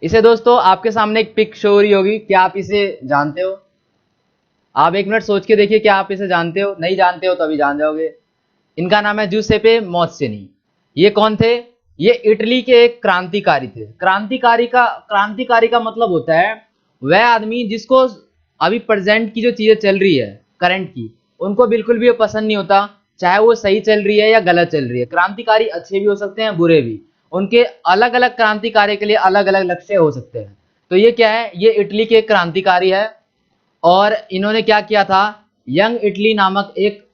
इसे दोस्तों आपके सामने एक पिक शो हो रही होगी, क्या आप इसे जानते हो? आप 1 मिनट सोच के देखिए, क्या आप इसे जानते हो? नहीं जानते हो तो अभी जान जाओगे। इनका नाम है जूसेपे मौत्सेनी। ये कौन थे? ये इटली के एक क्रांतिकारी थे। क्रांतिकारी का मतलब होता है वह आदमी जिसको अभी प्रेजेंट की जो चीजें चल रही है, करंट की, उनको बिल्कुल भी वो पसंद नहीं होता, चाहे वो सही चल रही है या गलत चल रही है। क्रांतिकारी अच्छे भी हो सकते हैं, बुरे भी। उनके अलग अलग क्रांतिकारी के लिए अलग अलग लक्ष्य हो सकते हैं। तो ये क्या है? ये इटली के एक क्रांतिकारी है और इन्होंने क्या किया था? यंग इटली नामक एक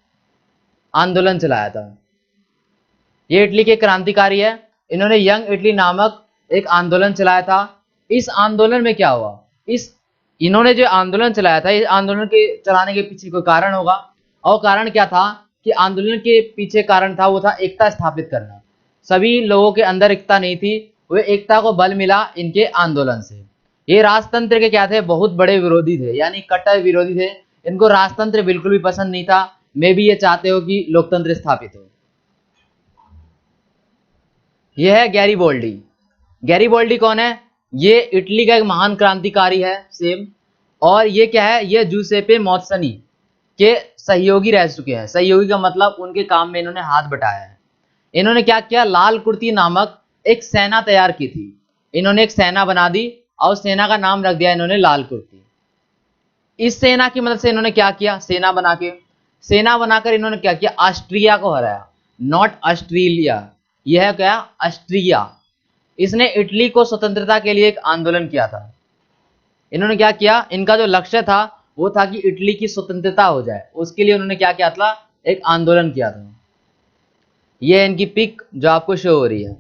आंदोलन चलाया था। ये इटली के क्रांतिकारी है। इन्होंने यंग इटली नामक एक आंदोलन चलाया था। इस आंदोलन में क्या हुआ? इन्होंने जो आंदोलन चलाया था, इस आंदोलन के चलाने के पीछे कोई कारण होगा, और कारण क्या था कि आंदोलन के पीछे कारण था वो था एकता स्थापित करना। सभी लोगों के अंदर एकता नहीं थी, वे एकता को बल मिला इनके आंदोलन से। ये राजतंत्र के क्या थे? बहुत बड़े विरोधी थे, यानी कट्टर विरोधी थे। इनको राजतंत्र बिल्कुल भी पसंद नहीं था। मे भी ये चाहते हो कि लोकतंत्र स्थापित हो। यह है गैरीबोल्डी। गैरीबोल्डी कौन है? ये इटली का एक महान क्रांतिकारी है सेम। और ये क्या है? ये जूसेपे मौत्सनी के सहयोगी रह चुके हैं। सहयोगी का मतलब उनके काम में इन्होंने हाथ बटाया है। इन्होंने क्या किया? लाल कुर्ती नामक एक सेना तैयार की थी। इन्होंने एक सेना बना दी और सेना का नाम रख दिया इन्होंने लाल कुर्ती। इस सेना की मदद से इन्होंने क्या किया? सेना बनाकर इन्होंने क्या किया? ऑस्ट्रिया को हराया। नॉट ऑस्ट्रेलिया, यह क्या? ऑस्ट्रिया। इसने इटली को स्वतंत्रता के लिए एक आंदोलन किया था। इन्होंने क्या किया? इनका जो लक्ष्य था वो था कि इटली की स्वतंत्रता हो जाए। उसके लिए उन्होंने क्या किया था? एक आंदोलन किया था। यह है इनकी पिक जो आपको शो हो रही है।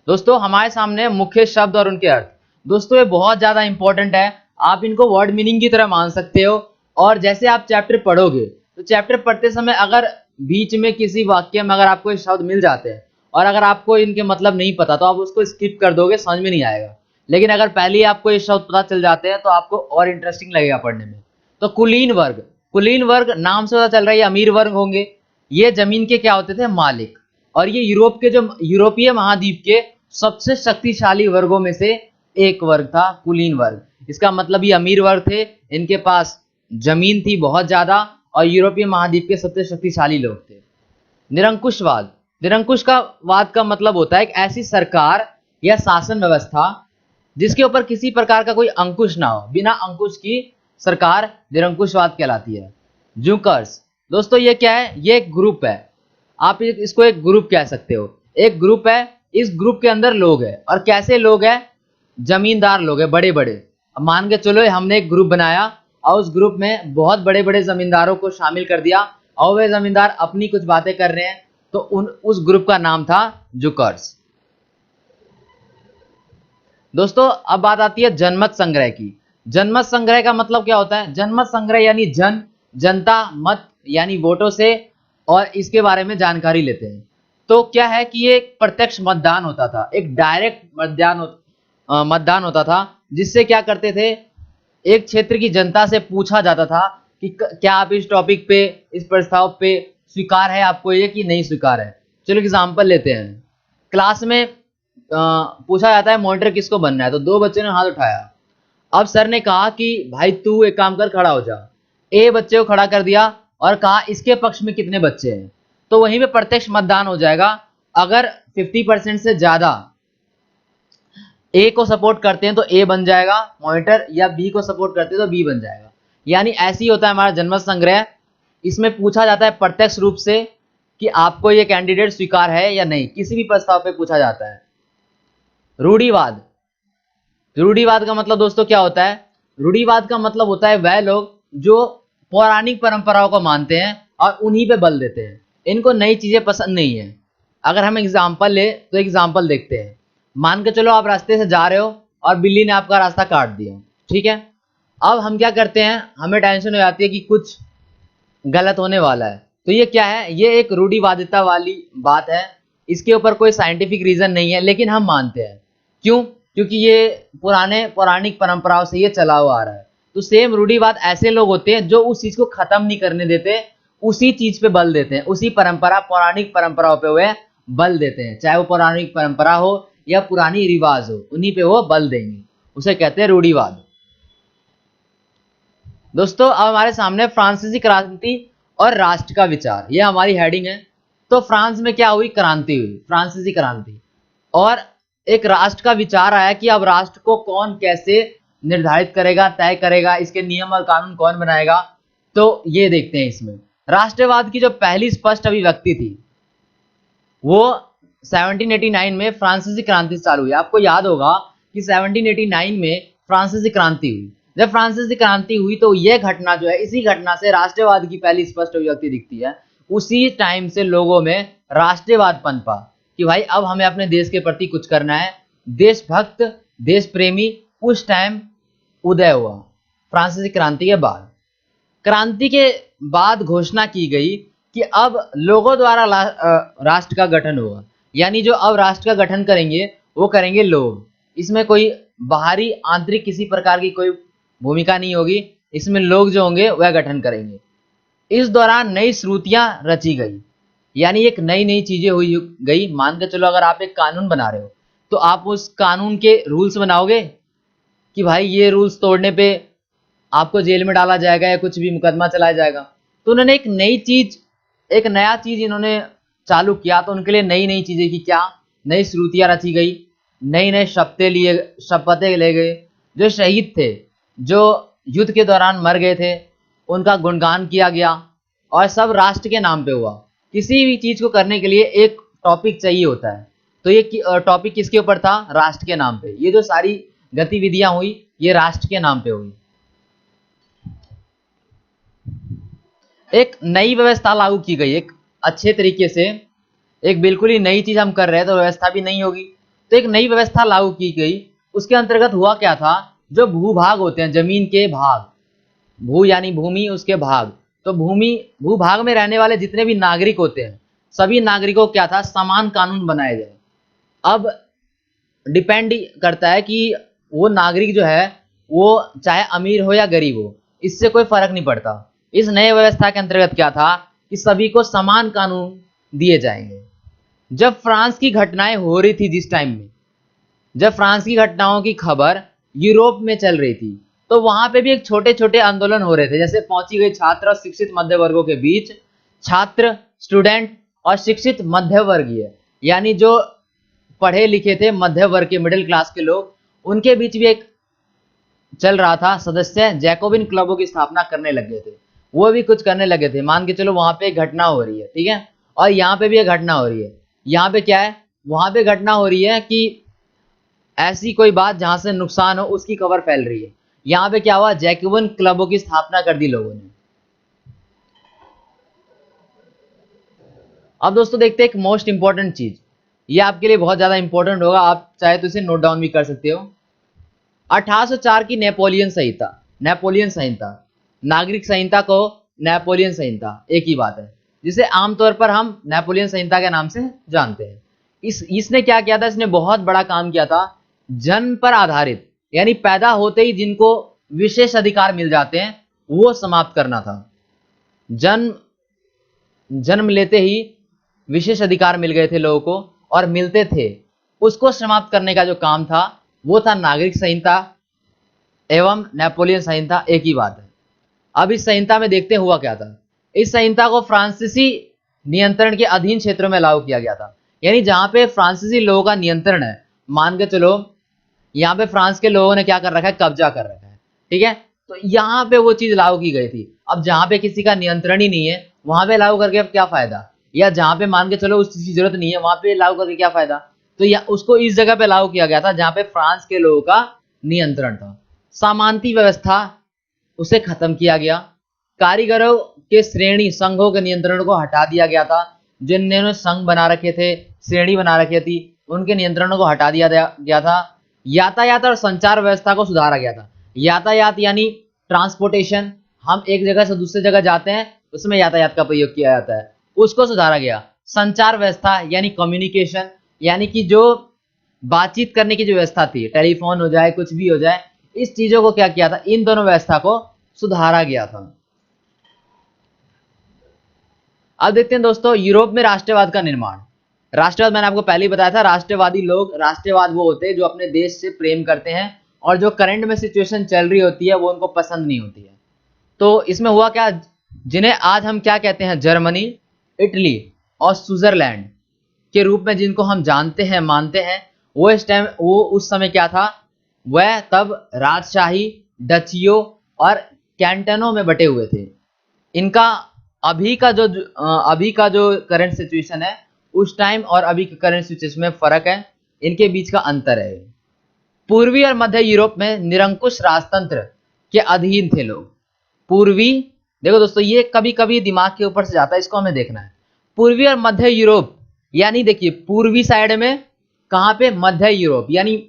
दोस्तों हमारे सामने मुख्य शब्द और उनके अर्थ। दोस्तों ये बहुत ज्यादा इंपॉर्टेंट है, आप इनको वर्ड मीनिंग की तरह मान सकते हो। और जैसे आप चैप्टर पढ़ोगे तो चैप्टर पढ़ते समय अगर बीच में किसी वाक्य में अगर आपको ये शब्द मिल जाते हैं और अगर आपको इनके मतलब नहीं पता तो आप उसको स्किप कर दोगे, समझ में नहीं आएगा। लेकिन अगर पहले ही आपको ये शब्द पता चल जाते हैं तो आपको और इंटरेस्टिंग लगेगा पढ़ने में। तो कुलीन वर्ग नाम से पता चल रहा है ये अमीर वर्ग होंगे। ये जमीन के क्या होते थे? मालिक। और ये यूरोपीय महाद्वीप के सबसे शक्तिशाली वर्गों में से एक वर्ग था कुलीन वर्ग। इसका मतलब ये अमीर वर्ग थे, इनके पास जमीन थी बहुत ज्यादा और यूरोपीय महाद्वीप के सबसे शक्तिशाली लोग थे। निरंकुशवाद का मतलब होता है एक ऐसी सरकार या शासन व्यवस्था जिसके ऊपर किसी प्रकार का कोई अंकुश ना हो, बिना अंकुश की सरकार निरंकुशवाद कहलाती है। जूकर्स, दोस्तों ये क्या है? ये एक ग्रुप है, आप इसको एक ग्रुप कह सकते हो। एक ग्रुप है, इस ग्रुप के अंदर लोग हैं। और कैसे लोग हैं? जमींदार लोग हैं, बड़े बड़े। अब मान के चलो हमने एक ग्रुप बनाया और उस ग्रुप में बहुत बड़े बड़े जमींदारों को शामिल कर दिया और वे जमींदार अपनी कुछ बातें कर रहे हैं, तो उस ग्रुप का नाम था जुकर्स। दोस्तों अब बात आती है जनमत संग्रह की। जनमत संग्रह का मतलब क्या होता है? जनमत संग्रह यानी जनता, मत यानी वोटों से, और इसके बारे में जानकारी लेते हैं। तो क्या है कि ये एक प्रत्यक्ष मतदान होता था, एक डायरेक्ट मतदान होता था, जिससे क्या करते थे? एक क्षेत्र की जनता से पूछा जाता था कि क्या आप इस टॉपिक पे, इस प्रस्ताव पे स्वीकार है आपको ये कि नहीं स्वीकार है। चलो एग्जांपल लेते हैं। क्लास में पूछा जाता है मॉनिटर किसको बनना है, तो 2 बच्चों ने हाथ उठाया। अब सर ने कहा कि भाई तू एक काम कर, खड़ा हो जा। ए बच्चे को खड़ा कर दिया और कहा इसके पक्ष में कितने बच्चे हैं, तो वहीं पे प्रत्यक्ष मतदान हो जाएगा। अगर 50% से ज्यादा ए को सपोर्ट करते हैं तो ए बन जाएगा मॉनिटर, या बी को सपोर्ट करते हैं तो बी बन जाएगा। यानी ऐसे ही होता है हमारा जनमत संग्रह। इसमें पूछा जाता है प्रत्यक्ष रूप से कि आपको ये कैंडिडेट स्वीकार है या नहीं, किसी भी प्रस्ताव पे पूछा जाता है। रूढ़िवाद का मतलब दोस्तों क्या होता है? रूढ़िवाद का मतलब होता है वह लोग जो पौराणिक परंपराओं को मानते हैं और उन्हीं पे बल देते हैं, इनको नई चीजें पसंद नहीं है। अगर हम एग्जाम्पल ले तो एग्जाम्पल देखते हैं। मान के चलो आप रास्ते से जा रहे हो और बिल्ली ने आपका रास्ता काट दिया, ठीक है। अब हम क्या करते हैं? हमें टेंशन हो जाती है कि कुछ गलत होने वाला है। तो ये क्या है? ये एक रूढ़िवादिता वाली बात है। इसके ऊपर कोई साइंटिफिक रीजन नहीं है, लेकिन हम मानते हैं। क्यों? क्योंकि ये पौराणिक परंपराओं से ये चला हुआ आ रहा है। तो सेम रूढ़िवाद ऐसे लोग होते हैं जो उस चीज को खत्म नहीं करने देते, उसी चीज पे बल देते हैं, उसी पौराणिक परंपराओं पे वे बल देते हैं, चाहे वो पौराणिक परंपरा हो या पुरानी रिवाज हो, उन्हीं पे वो बल देंगे, उसे कहते हैं रूढ़िवाद। दोस्तों अब हमारे सामने फ्रांसीसी क्रांति और राष्ट्र का विचार, ये हमारी हेडिंग है। तो फ्रांस में क्या हुई? क्रांति हुई, फ्रांसीसी क्रांति, और एक राष्ट्र का विचार आया कि अब राष्ट्र को कौन कैसे निर्धारित करेगा, तय करेगा, इसके नियम और कानून कौन बनाएगा। तो ये देखते हैं इसमें राष्ट्रवाद की जो पहली स्पष्ट अभिव्यक्ति थी वो 1789 में फ्रांसीसी क्रांति से चालू हुई। आपको याद होगा कि 1789 में फ्रांसीसी क्रांति हुई। जब फ्रांसीसी क्रांति हुई तो यह घटना जो है, इसी घटना से राष्ट्रवाद की पहली स्पष्ट अभिव्यक्ति दिखती है। उसी टाइम से लोगों में राष्ट्रवाद पनपा कि भाई अब हमें अपने देश के प्रति कुछ करना है, देशभक्त, देश प्रेमी उस टाइम उदय हुआ फ्रांसीसी क्रांति के बाद। क्रांति के बाद घोषणा की गई कि अब लोगों द्वारा राष्ट्र का गठन होगा, यानी जो अब राष्ट्र का गठन करेंगे वो करेंगे लोग। इसमें कोई बाहरी आंतरिक किसी प्रकार की कोई भूमिका नहीं होगी, इसमें लोग जो होंगे वह गठन करेंगे। इस दौरान नई श्रुतियां रची गई, यानी एक नई नई चीजें हुई गई। मान के चलो अगर आप एक कानून बना रहे हो तो आप उस कानून के रूल्स बनाओगे कि भाई ये रूल्स तोड़ने पे आपको जेल में डाला जाएगा या कुछ भी मुकदमा चलाया जाएगा। तो उन्होंने एक नई चीज, एक नया चीज इन्होंने चालू किया, तो उनके लिए नई नई चीजें की, क्या नई श्रुतियां रची गई, नई नई शपथें ले गए। जो शहीद थे, जो युद्ध के दौरान मर गए थे, उनका गुणगान किया गया और सब राष्ट्र के नाम पे हुआ। किसी भी चीज को करने के लिए एक टॉपिक चाहिए होता है, तो ये टॉपिक किसके ऊपर था? राष्ट्र के नाम पे। ये जो सारी गतिविधियां हुई ये राष्ट्र के नाम पे हुई। एक नई व्यवस्था लागू की गई, एक अच्छे तरीके से, एक बिल्कुल ही नई चीज हम कर रहे हैं तो व्यवस्था भी नहीं होगी, तो एक नई व्यवस्था लागू की गई। उसके अंतर्गत हुआ क्या था? जो भूभाग होते हैं, जमीन के भाग, भू यानी भूमि, उसके भाग, तो भूभाग में रहने वाले जितने भी नागरिक होते हैं, सभी नागरिकों को क्या था? समान कानून बनाए जाए। अब डिपेंड करता है कि वो नागरिक जो है वो चाहे अमीर हो या गरीब हो, इससे कोई फर्क नहीं पड़ता। इस नए व्यवस्था के अंतर्गत क्या था कि सभी को समान कानून दिए जाएंगे। जब फ्रांस की घटनाएं हो रही थी, जिस टाइम में जब फ्रांस की घटनाओं की खबर यूरोप में चल रही थी, तो वहां पे भी एक छोटे छोटे आंदोलन हो रहे थे। जैसे पहुंची गई छात्र और शिक्षित मध्य वर्गों के बीच, छात्र, स्टूडेंट और शिक्षित मध्य वर्गीय, यानी जो पढ़े लिखे थे, मध्य वर्ग के, मिडिल क्लास के लोग, उनके बीच भी एक चल रहा था। सदस्य जैकोबिन क्लबों की स्थापना करने लगे थे, वो भी कुछ करने लगे थे। मान के चलो वहां पे एक घटना हो रही है, ठीक है, और यहाँ पे भी एक घटना हो रही है। यहाँ पे क्या है? वहां पे घटना हो रही है कि ऐसी कोई बात जहां से नुकसान हो उसकी खबर फैल रही है। यहाँ पे क्या हुआ? जैकोबिन क्लबों की स्थापना कर दी लोगों ने। अब दोस्तों देखते हैं एक मोस्ट इंपॉर्टेंट चीज, ये आपके लिए बहुत ज्यादा इंपॉर्टेंट होगा, आप चाहे तो इसे नोट डाउन भी कर सकते हो। 1804 की नेपोलियन संहिता, नागरिक संहिता को नेपोलियन संहिता एक ही बात है, जिसे आमतौर पर हम नेपोलियन संहिता के नाम से जानते हैं। इसने क्या किया था? इसने बहुत बड़ा काम किया था। जन्म पर आधारित, यानी पैदा होते ही जिनको विशेष अधिकार मिल जाते हैं वो समाप्त करना था। जन्म लेते ही विशेष अधिकार मिल गए थे लोगों को और मिलते थे, उसको समाप्त करने का जो काम था वो था नागरिक संहिता एवं नेपोलियन संहिता, एक ही बात है। अब इस संहिता में देखते हुआ क्या था। इस संहिता को फ्रांसीसी नियंत्रण के अधीन क्षेत्रों में लागू किया गया था, यानी जहां पे फ्रांसीसी लोगों का नियंत्रण है। मान के चलो यहाँ पे फ्रांस के लोगों ने क्या कर रखा है? कब्जा कर रखा है, ठीक है, तो यहाँ पे वो चीज लागू की गई थी। अब जहां पे किसी का नियंत्रण ही नहीं है वहां पे लागू करके अब क्या फायदा? या जहां पे मान के चलो उस चीज की जरूरत नहीं है वहां पे लागू करके क्या फायदा? तो या उसको इस जगह पे लागू किया गया था जहां पे फ्रांस के लोगों का नियंत्रण था। सामंती व्यवस्था, उसे खत्म किया गया। कारीगरों के श्रेणी संघों के नियंत्रण को हटा दिया गया था। जिन्होंने संघ बना रखे थे, श्रेणी बना रखी थी, उनके नियंत्रणों को हटा दिया गया था। यातायात और संचार व्यवस्था को सुधारा गया था। यातायात यानी ट्रांसपोर्टेशन, हम एक जगह से दूसरी जगह जाते हैं उसमें यातायात का प्रयोग किया जाता है, उसको सुधारा गया। संचार व्यवस्था यानी कम्युनिकेशन, यानी कि जो बातचीत करने की जो व्यवस्था थी, टेलीफोन हो जाए, कुछ भी हो जाए, इस चीजों को क्या किया था? इन दोनों व्यवस्था को सुधारा गया था। अब देखते हैं दोस्तों यूरोप में राष्ट्रवाद का निर्माण। राष्ट्रवाद मैंने आपको पहले ही बताया था, राष्ट्रवादी लोग, राष्ट्रवाद वो होते हैं जो अपने देश से प्रेम करते हैं और जो करंट में सिचुएशन चल रही होती है वो उनको पसंद नहीं होती है। तो इसमें हुआ क्या, जिन्हें आज हम क्या कहते हैं, जर्मनी, इटली और स्विट्जरलैंड के रूप में जिनको हम जानते हैं, मानते हैं, वो इस टाइम, वो उस समय क्या था, वह तब राजशाही, डचियों और कैंटनों में बटे हुए थे। इनका अभी का जो करंट सिचुएशन है उस टाइम और अभी के करंट सिचुएशन में फर्क है, इनके बीच का अंतर है। पूर्वी और मध्य यूरोप में निरंकुश राजतंत्र के अधीन थे लोग। पूर्वी, देखो दोस्तों ये कभी कभी दिमाग के ऊपर से जाता है, इसको हमें देखना है। पूर्वी और मध्य यूरोप, यानी देखिए पूर्वी साइड में, कहां पे, मध्य यूरोप, यानी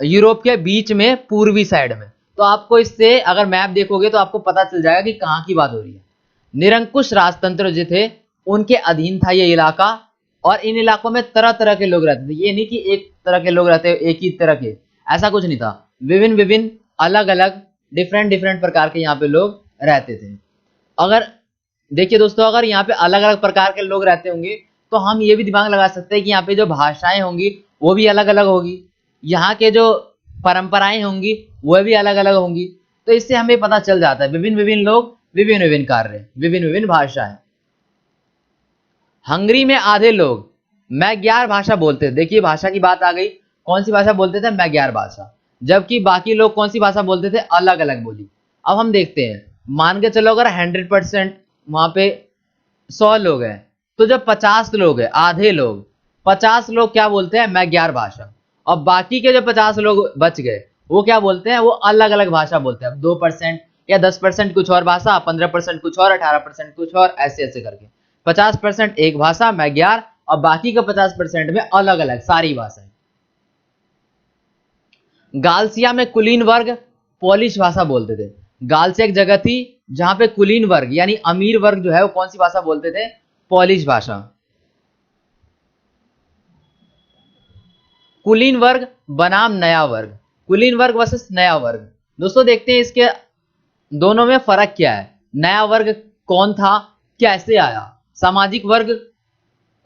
यूरोप के बीच में पूर्वी साइड में। तो आपको इससे अगर मैप देखोगे तो आपको पता चल जाएगा कि कहां की बात हो रही है। निरंकुश राजतंत्र जो थे उनके अधीन था ये इलाका, और इन इलाकों में तरह तरह के लोग रहते थे। ये नहीं कि एक तरह के लोग रहते, एक ही तरह के, ऐसा कुछ नहीं था। विभिन्न विभिन्न अलग अलग डिफरेंट प्रकार के यहाँ पे लोग रहते थे। अगर देखिए दोस्तों, अगर यहाँ पे अलग अलग प्रकार के लोग रहते होंगे तो हम ये भी दिमाग लगा सकते हैं कि यहाँ पे जो भाषाएं होंगी वो भी अलग अलग होगी, यहाँ के जो परंपराएं होंगी वो भी अलग अलग होंगी। तो इससे हमें पता चल जाता है विभिन्न विभिन्न लोग, विभिन्न विभिन्न कार्य, विभिन्न विभिन्न भाषाएं। हंगरी में आधे लोग मैग्यार भाषा बोलते थे। देखिए भाषा की बात आ गई, कौन सी भाषा बोलते थे, मैग्यार भाषा, जबकि बाकी लोग कौन सी भाषा बोलते थे, अलग अलग बोली। अब हम देखते हैं, मान के चलो अगर 100% वहां पे 100 लोग हैं, तो जब 50 लोग हैं, आधे लोग, 50 लोग क्या बोलते हैं, मैग्यार भाषा, और बाकी के जो 50 लोग बच गए वो क्या बोलते हैं, वो अलग अलग भाषा बोलते हैं। अब 2% या 10% कुछ और भाषा, 15% कुछ और, 18% कुछ और, ऐसे ऐसे करके 50% एक भाषा मैग्यार, और बाकी का 50% में अलग अलग सारी भाषाएं। गालसिया में कुलीन वर्ग पोलिश भाषा बोलते थे। गालसिया एक जगह थी जहां पे कुलीन वर्ग यानी अमीर वर्ग जो है वो कौन सी भाषा बोलते थे, पोलिश भाषा। कुलीन वर्ग बनाम नया वर्ग, कुलीन वर्ग वर्सेस नया वर्ग। दोस्तों देखते हैं इसके दोनों में फर्क क्या है। नया वर्ग कौन था, कैसे आया, सामाजिक वर्ग,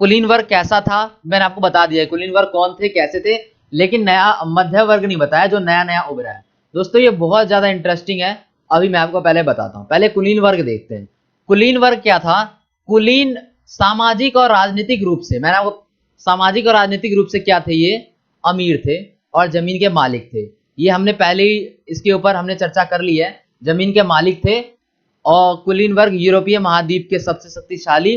कुलीन वर्ग कैसा था, मैंने आपको बता दिया कुलीन वर्ग कौन थे, कैसे थे, लेकिन नया मध्य वर्ग नहीं बताया जो नया नया उभरा है। दोस्तों ये बहुत ज्यादा इंटरेस्टिंग है, अभी मैं आपको पहले बताता हूं। पहले कुलीन वर्ग देखते हैं। कुलीन वर्ग क्या था, कुलीन सामाजिक और राजनीतिक रूप से, मैंने आपको सामाजिक और राजनीतिक रूप से क्या थे, ये अमीर थे और जमीन के मालिक थे। ये हमने पहले ही इसके ऊपर हमने चर्चा कर ली है, जमीन के मालिक थे। और कुलीन वर्ग यूरोपीय महाद्वीप के सबसे शक्तिशाली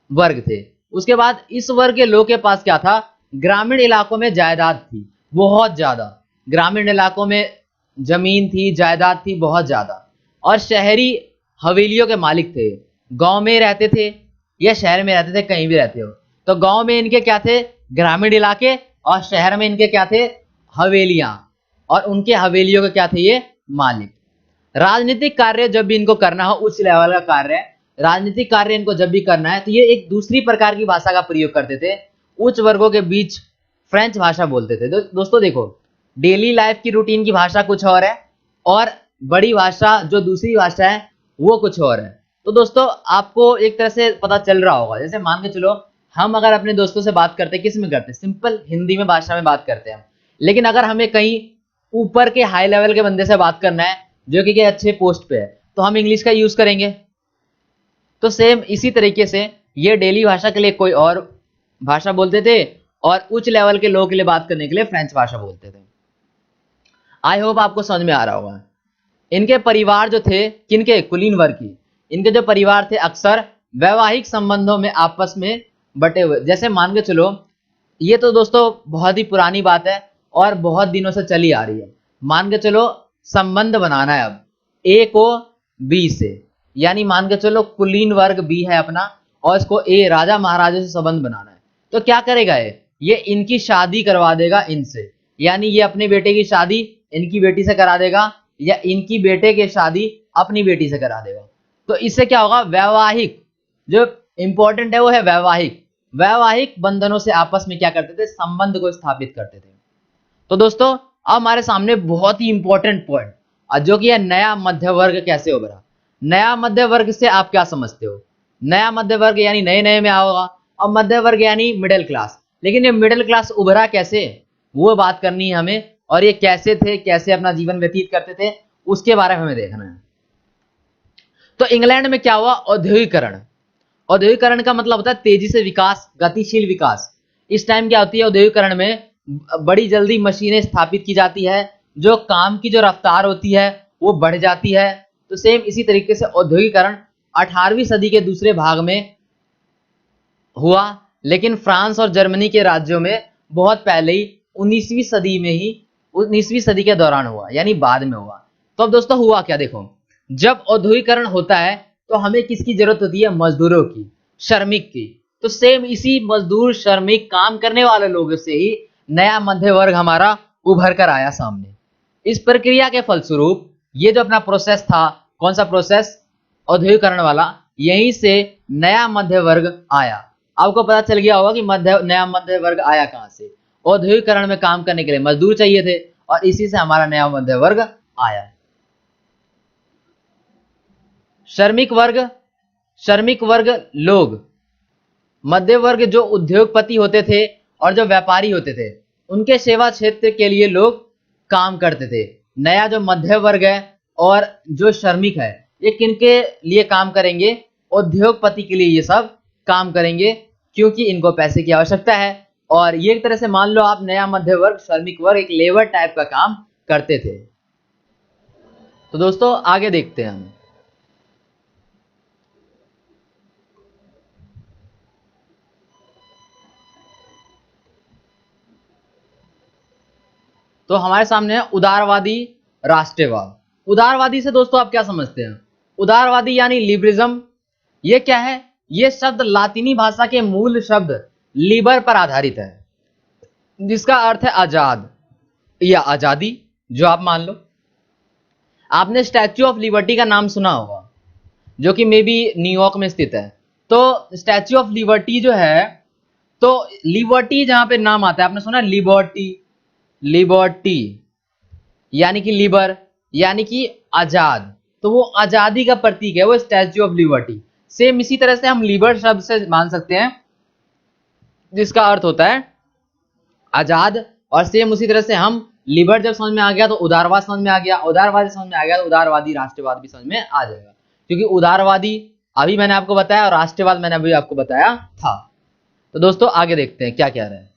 वर्ग थे। उसके बाद इस वर्ग के लोग के पास क्या था, ग्रामीण इलाकों में जायदाद थी बहुत ज्यादा, ग्रामीण इलाकों में जमीन थी, जायदाद थी बहुत ज्यादा, और शहरी हवेलियों के मालिक थे। गांव में रहते थे या शहर में रहते थे, कहीं भी रहते हो, तो गांव में इनके क्या थे, ग्रामीण इलाके, और शहर में इनके क्या थे, हवेलियां, और उनके हवेलियों के क्या थे, ये मालिक। राजनीतिक कार्य जब भी इनको करना हो, उच्च लेवल का कार्य, राजनीतिक कार्य इनको जब भी करना है, तो ये एक दूसरी प्रकार की भाषा का प्रयोग करते थे। उच्च वर्गों के बीच फ्रेंच भाषा बोलते थे। दोस्तों देखो, डेली लाइफ की रूटीन की भाषा कुछ और है, और बड़ी भाषा जो दूसरी भाषा है वो कुछ और है। तो दोस्तों आपको एक तरह से पता चल रहा होगा, जैसे मान के चलो हम अगर अपने दोस्तों से बात करते हैं, किस में करते हैं, सिंपल हिंदी में भाषा में बात करते हैं। लेकिन अगर हमें कहीं ऊपर के हाई लेवल के बंदे से बात करना है जो कि अच्छे पोस्ट पे है, तो हम इंग्लिश का यूज करेंगे। तो सेम इसी तरीके से ये डेली भाषा के लिए कोई और भाषा बोलते थे, और उच्च लेवल के लोगों के लिए बात करने के लिए फ्रेंच भाषा बोलते थे। आई होप आपको समझ में आ रहा होगा। इनके परिवार जो थे, किनके, कुलीन वर्ग की, इनके जो परिवार थे अक्सर वैवाहिक संबंधों में आपस में बटे हुए। जैसे मान के चलो, ये तो दोस्तों बहुत ही पुरानी बात है और बहुत दिनों से चली आ रही है। मान के चलो संबंध बनाना है अब ए को बी से, यानी मान के चलो कुलीन वर्ग बी है अपना, और इसको ए राजा महाराजा से संबंध बनाना है। तो क्या करेगा ये इनकी शादी करवा देगा इनसे, यानी ये अपने बेटे की शादी इनकी बेटी से करा देगा, या इनकी बेटे की शादी अपनी बेटी से करा देगा। तो इससे क्या होगा, वैवाहिक, जो इंपॉर्टेंट है वो है वैवाहिक, वैवाहिक बंधनों से आपस में क्या करते थे, संबंध को स्थापित करते थे। तो दोस्तों अब हमारे सामने बहुत ही इंपॉर्टेंट पॉइंट, जो कि है नया मध्य वर्ग कैसे उभरा। नया मध्य वर्ग से आप क्या समझते हो, नया मध्य वर्ग यानी नए नए में आओगा। और मध्य वर्ग यानी मिडिल क्लास। लेकिन ये मिडिल क्लास उभरा कैसे, वो बात करनी है हमें, और ये कैसे थे, कैसे अपना जीवन व्यतीत करते थे, उसके बारे में हमें देखना है। तो इंग्लैंड में क्या हुआ, औद्योगिकरण। औद्योगिकरण का मतलब होता है तेजी से विकास, गतिशील विकास। इस टाइम क्या होती है, औद्योगिकरण में बड़ी जल्दी मशीनें स्थापित की जाती है, जो काम की जो रफ्तार होती है वो बढ़ जाती है। तो सेम इसी तरीके से औद्योगिकरण 18वीं सदी के दूसरे भाग में हुआ, लेकिन फ्रांस और जर्मनी के राज्यों में बहुत पहले ही 19वीं सदी में ही 19वीं सदी के दौरान हुआ, यानी बाद में हुआ। तो अब दोस्तों हुआ क्या, देखो, जब औद्योगिकरण होता है तो हमें किसकी जरूरत होती है, मजदूरों की, श्रमिक की। तो सेम इसी मजदूर, श्रमिक, काम करने वाले लोगों से ही नया मध्य वर्ग हमारा उभर कर आया सामने। इस प्रक्रिया के फलस्वरूप ये जो अपना प्रोसेस था, कौन सा प्रोसेस, औद्योगिकरण वाला, यहीं से नया मध्य वर्ग आया। आपको पता चल गया होगा कि नया मध्य वर्ग आया कहां से, औद्योगिकरण में काम करने के लिए मजदूर चाहिए थे, और इसी से हमारा नया मध्य वर्ग आया। श्रमिक वर्ग लोग, मध्य वर्ग जो उद्योगपति होते थे और जो व्यापारी होते थे, उनके सेवा क्षेत्र के लिए लोग काम करते थे। नया जो मध्य वर्ग है और जो श्रमिक है, ये किनके लिए काम करेंगे, उद्योगपति के लिए ये सब काम करेंगे, क्योंकि इनको पैसे की आवश्यकता है। और ये एक तरह से मान लो आप, नया मध्य वर्ग, श्रमिक वर्ग एक लेबर टाइप का काम करते थे। तो दोस्तों आगे देखते हैं हम। तो हमारे सामने है उदारवादी राष्ट्रवाद। उदारवादी से दोस्तों आप क्या समझते हैं, उदारवादी यानी लिबरिज्म। ये क्या है, ये शब्द लातिनी भाषा के मूल शब्द लिबर पर आधारित है, जिसका अर्थ है आजाद या आजादी, जो आप मान लो। आपने स्टैच्यू ऑफ लिबर्टी का नाम सुना होगा, जो कि मे बी न्यूयॉर्क में स्थित है। तो स्टैच्यू ऑफ लिबर्टी जो है, तो लिबर्टी जहां पे नाम आता है, आपने सुना लिबर्टी, लिबर्टी यानी कि लिबर यानी कि आजाद, तो वो आजादी का प्रतीक है वो स्टैच्यू ऑफ लिबर्टी। सेम इसी तरह से हम लिबर शब्द से मान सकते हैं, जिसका अर्थ होता है आजाद, और सेम उसी तरह से हम लिबर जब समझ में आ गया तो उदारवाद समझ में आ गया, उदारवाद समझ में आ गया तो उदारवादी राष्ट्रवाद भी समझ में आ जाएगा, क्योंकि उदारवादी अभी मैंने आपको बताया और राष्ट्रवाद मैंने अभी आपको बताया था। तो दोस्तों आगे देखते हैं क्या कह रहे हैं।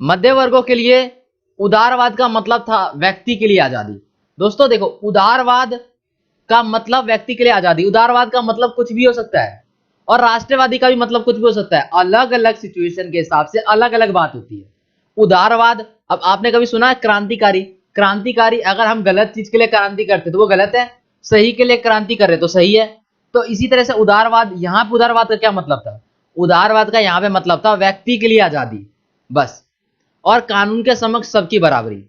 मध्य वर्गों के लिए उदारवाद का मतलब था व्यक्ति के लिए आजादी। दोस्तों देखो, उदारवाद का मतलब व्यक्ति के लिए आजादी, उदारवाद का मतलब कुछ भी हो सकता है, और राष्ट्रवादी का भी मतलब कुछ भी हो सकता है। अलग अलग सिचुएशन के हिसाब से अलग अलग बात होती है। उदारवाद, अब आपने कभी सुना है क्रांतिकारी, क्रांतिकारी अगर हम गलत चीज के लिए क्रांति करते तो वो गलत है, सही के लिए क्रांति कर रहे तो सही है। तो इसी तरह से उदारवाद, यहां पर उदारवाद का क्या मतलब था, उदारवाद का यहां पे मतलब था व्यक्ति के लिए आजादी बस, और कानून के समक्ष सबकी बराबरी।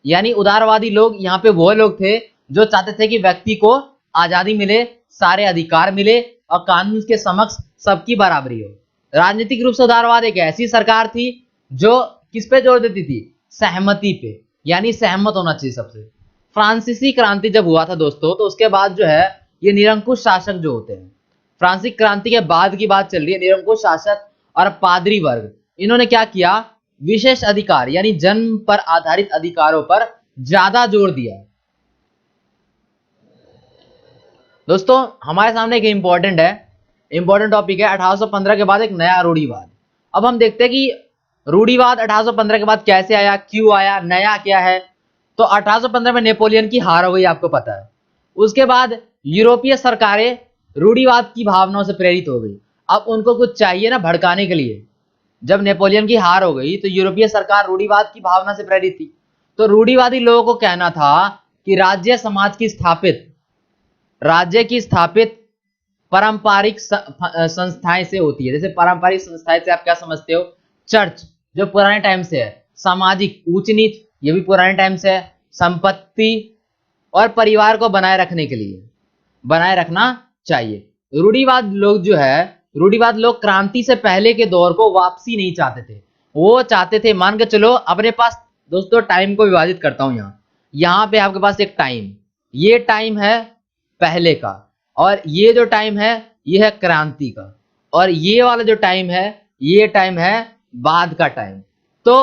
यानी उदारवादी लोग यहाँ पे वो लोग थे जो चाहते थे कि व्यक्ति को आजादी मिले, सारे अधिकार मिले, और कानून के समक्ष सबकी बराबरी हो। राजनीतिक रूप से उदारवाद एक ऐसी सरकार थी जो किस पे जोर देती थी, सहमति पे, यानी सहमत होना चाहिए सबसे। फ्रांसीसी क्रांति जब हुआ था दोस्तों, तो उसके बाद जो है ये निरंकुश शासक जो होते हैं, फ्रांसीसी क्रांति के बाद की बात चल रही है, निरंकुश शासक और पादरी वर्ग, इन्होंने क्या किया, विशेष अधिकार यानी जन्म पर आधारित अधिकारों पर ज्यादा जोर दिया। दोस्तों हमारे सामने एक इंपॉर्टेंट टॉपिक है 1815 के बाद एक नया रूढ़िवाद। अब हम देखते हैं कि रूढ़िवाद 1815 के बाद कैसे आया, क्यों आया, नया क्या है। तो 1815 में नेपोलियन की हार हो गई, आपको पता है। उसके बाद यूरोपीय सरकारें रूढ़िवाद की भावनाओं से प्रेरित हो गई। अब उनको कुछ चाहिए ना भड़काने के लिए। जब नेपोलियन की हार हो गई तो यूरोपीय सरकार रूढ़िवाद की भावना से प्रेरित थी। तो रूढ़िवादी लोगों को कहना था कि राज्य की स्थापित पारंपरिक संस्थाएं से होती है। जैसे पारंपरिक संस्थाएं से आप क्या समझते हो, चर्च जो पुराने टाइम से है, सामाजिक ऊंच नीच ये भी पुराने टाइम से है, संपत्ति और परिवार को बनाए रखने के लिए बनाए रखना चाहिए। रूढ़िवाद लोग क्रांति से पहले के दौर को वापसी नहीं चाहते थे। वो चाहते थे, मान के चलो अपने पास दोस्तों टाइम को विभाजित करता हूं, यहाँ पे आपके पास एक टाइम, ये टाइम है पहले का, और ये जो टाइम है ये है क्रांति का, और ये वाला जो टाइम है ये टाइम है बाद का टाइम। तो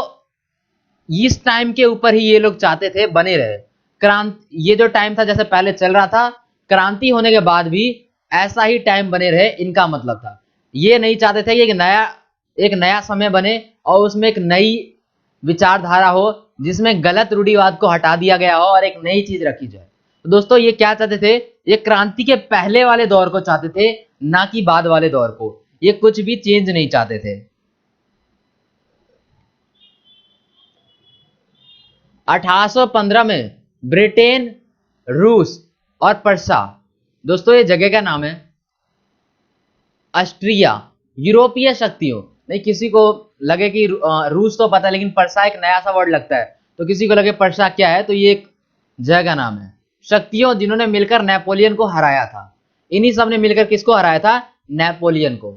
इस टाइम के ऊपर ही ये लोग चाहते थे बने रहे। क्रांति, ये जो टाइम था जैसे पहले चल रहा था, क्रांति होने के बाद भी ऐसा ही टाइम बने रहे, इनका मतलब था। ये नहीं चाहते थे कि एक नया समय बने और उसमें एक नई विचारधारा हो जिसमें गलत रूढ़िवाद को हटा दिया गया हो और एक नई चीज रखी जाए। तो दोस्तों ये क्या चाहते थे, ये क्रांति के पहले वाले दौर को चाहते थे, ना कि बाद वाले दौर को। ये कुछ भी चेंज नहीं चाहते थे। 1815 में ब्रिटेन, रूस और पर्सा, दोस्तों ये जगह का नाम है, ऑस्ट्रिया, यूरोपीय शक्तियों, नहीं किसी को लगे कि रूस तो पता है लेकिन पर्सा एक नया सा वर्ड लगता है, तो किसी को लगे पर्सा क्या है, तो ये एक जगह का नाम है। शक्तियों जिन्होंने मिलकर नेपोलियन को हराया था, इन्हीं सब ने मिलकर किसको हराया था, नेपोलियन को।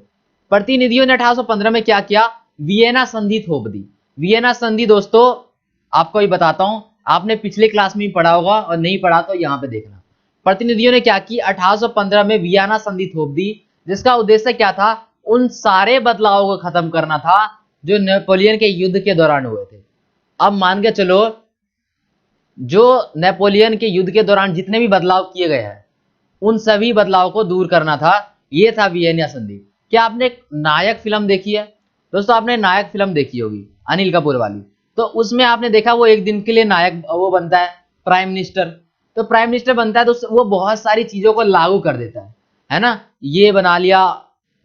प्रतिनिधियों ने 1815 में क्या किया, वियना संधि थोप दी। वियना संधि दोस्तों आपको भी बताता हूं, आपने पिछले क्लास में ही पढ़ा होगा और नहीं पढ़ा तो यहां पे देखना। प्रतिनिधियों ने क्या की, 1815 में वियना संधि थोप दी, जिसका उद्देश्य क्या था, उन सारे बदलावों को खत्म करना था जो नेपोलियन के युद्ध के दौरान हुए थे। अब मान के चलो जो नेपोलियन के युद्ध के दौरान जितने भी बदलाव किए गए हैं उन सभी बदलाव को दूर करना था, यह था वियना संधि। क्या आपने एक नायक फिल्म देखी है दोस्तों, आपने नायक फिल्म देखी होगी अनिल कपूर वाली, तो उसमें आपने देखा वो एक दिन के लिए नायक वो बनता है प्राइम मिनिस्टर। तो प्राइम मिनिस्टर बनता है तो वो बहुत सारी चीजों को लागू कर देता है ना, ये बना लिया,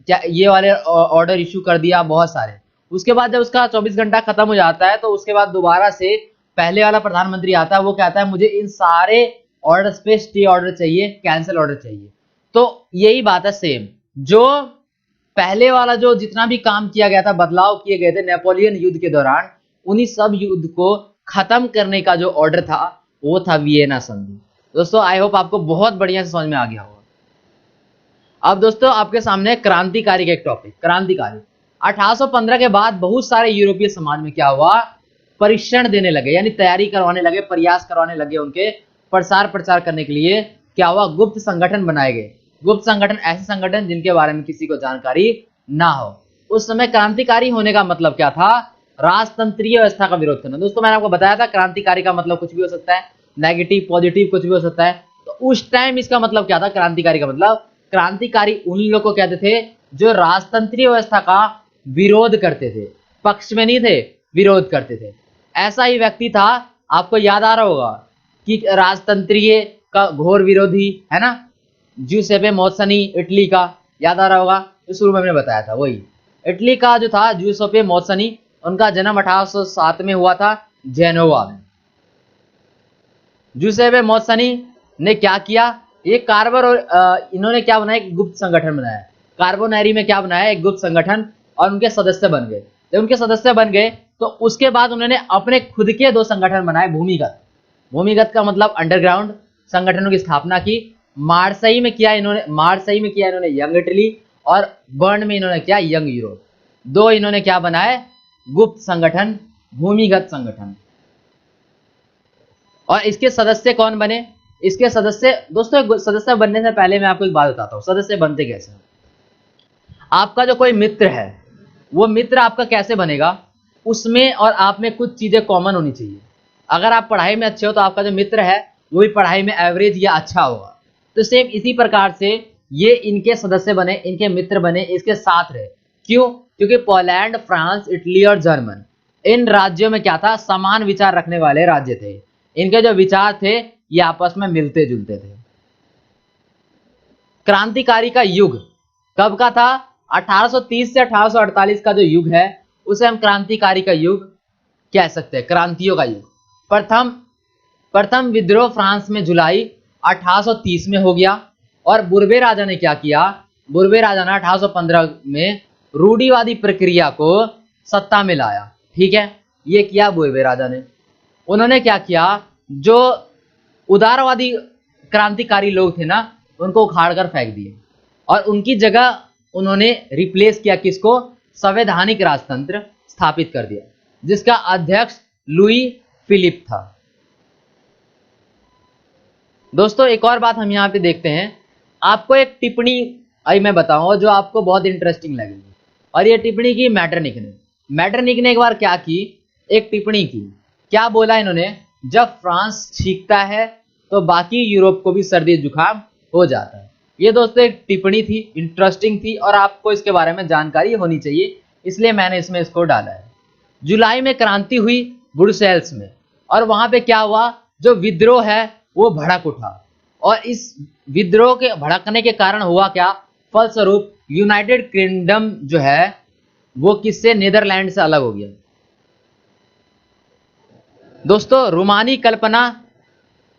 क्या ये वाले ऑर्डर इशू कर दिया बहुत सारे। उसके बाद जब उसका 24 घंटा खत्म हो जाता है तो उसके बाद दोबारा से पहले वाला प्रधानमंत्री आता है, वो कहता है मुझे इन सारे ऑर्डर्स पे स्टे ऑर्डर चाहिए, कैंसिल ऑर्डर चाहिए। तो यही बात है सेम, जो पहले वाला जो जितना भी काम किया गया था, बदलाव किए गए थे नेपोलियन युद्ध के दौरान, उन्हीं सब युद्ध को खत्म करने का जो ऑर्डर था वो था वियना संधि। दोस्तों आई होप आपको बहुत बढ़िया से समझ में आ गया होगा। अब दोस्तों आपके सामने क्रांतिकारी का एक टॉपिक, क्रांतिकारी। 1815 के बाद बहुत सारे यूरोपीय समाज में क्या हुआ, परीक्षण देने लगे, यानी तैयारी करवाने लगे, प्रयास करवाने लगे, उनके प्रचार करने के लिए क्या हुआ, गुप्त संगठन बनाए गए। गुप्त संगठन ऐसे संगठन जिनके बारे में किसी को जानकारी ना हो। उस समय क्रांतिकारी होने का मतलब क्या था, राजतंत्रीय व्यवस्था का विरोध करना। दोस्तों मैंने आपको बताया था क्रांतिकारी का मतलब कुछ भी हो सकता है, नेगेटिव पॉजिटिव कुछ भी हो सकता है। तो उस टाइम इसका मतलब क्या था, क्रांतिकारी का मतलब, क्रांतिकारी उन लोगों को कहते थे जो राजतंत्रीय व्यवस्था का विरोध करते थे, पक्ष में नहीं थे, विरोध करते थे। ऐसा ही व्यक्ति था, आपको याद आ रहा होगा कि राजतंत्रीय का घोर विरोधी है ना, ज्यूसेपे मोत्सनी, इटली का, याद आ रहा होगा, तो शुरू में मैंने बताया था वही इटली का जो था ज्यूसेपे मोत्सनी, उनका जन्म 1807 में हुआ था जेनोवा में। ज्यूसेपे मोत्सनी ने क्या किया, ये कार्बर और इन्होंने क्या बनाया, एक गुप्त संगठन बनाया, कार्बोनेरी में क्या बनाया, एक गुप्त संगठन, और उनके सदस्य बन गए। जब उनके सदस्य बन गए तो उसके बाद उन्होंने अपने खुद के 2 संगठन बनाए, भूमिगत का मतलब अंडरग्राउंड संगठनों की स्थापना की। मार्सई में किया इन्होंने यंग इटली, और बर्न में इन्होंने किया यंग यूरोप। 2 इन्होंने क्या बनाए, गुप्त संगठन, भूमिगत संगठन। और इसके सदस्य कौन बने, इसके सदस्य दोस्तों, सदस्य बनने से पहले मैं आपको एक बात बताता हूं, सदस्य बनते कैसे। आपका जो कोई मित्र है, वो मित्र आपका कैसे बनेगा, उसमें और आप में कुछ चीजें कॉमन होनी चाहिए। अगर आप पढ़ाई में अच्छे हो तो आपका जो मित्र है वो भी पढ़ाई में एवरेज या अच्छा होगा। तो सेम इसी प्रकार से ये इनके सदस्य बने, इनके मित्र बने, इसके साथ रहे। क्यों, क्योंकि पोलैंड, फ्रांस, इटली और जर्मन, इन राज्यों में क्या था, समान विचार रखने वाले राज्य थे। इनके जो विचार थे ये आपस में मिलते जुलते थे। क्रांतिकारी का युग कब का था, 1830 से 1848 का जो युग है उसे हम क्रांतिकारी का युग कह सकते हैं, क्रांतियों का युग। प्रथम विद्रोह फ्रांस में जुलाई 1830 में हो गया, और बुर्बे राजा ने क्या किया, बुर्बे राजा ने 1815 में रूढ़िवादी प्रक्रिया को सत्ता में लाया। ठीक है, ये किया बुर्बे राजा ने। उन्होंने क्या किया, जो उदारवादी क्रांतिकारी लोग थे ना, उनको उखाड़ कर फेंक दिए, और उनकी जगह उन्होंने रिप्लेस किया किसको, संवैधानिक राजतंत्र स्थापित कर दिया, जिसका अध्यक्ष लुई फिलिप था। दोस्तों एक और बात हम यहाँ पे देखते हैं, आपको एक टिप्पणी मैं बताऊंगा जो आपको बहुत इंटरेस्टिंग लगेगी। और ये टिप्पणी की मैटरनिक ने। मैटरनिक ने एक बार क्या की, एक टिप्पणी की, क्या बोला इन्होंने, जब फ्रांस छींकता है तो बाकी यूरोप को भी सर्दी जुकाम हो जाता है। ये दोस्तों एक टिप्पणी थी, इंटरेस्टिंग थी और आपको इसके बारे में जानकारी होनी चाहिए, इसलिए मैंने इसमें इसको डाला है। जुलाई में क्रांति हुई ब्रुसेल्स में, और वहां पे क्या हुआ, जो विद्रोह है वो भड़क उठा, और इस विद्रोह के भड़कने के कारण हुआ क्या, फलस्वरूप यूनाइटेड किंगडम जो है वो किससे, नीदरलैंड से अलग हो गया। दोस्तों रोमानी कल्पना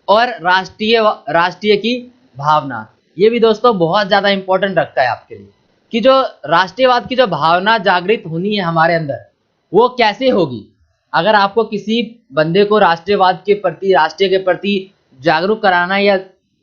और राष्ट्रीय की भावना, ये भी दोस्तों बहुत ज्यादा इंपॉर्टेंट रखता है आपके लिए, कि जो राष्ट्रीयवाद की जो भावना जागृत होनी है हमारे अंदर, वो कैसे होगी। अगर आपको किसी बंदे को राष्ट्रीयवाद के प्रति, राष्ट्रीय के प्रति जागरूक कराना है या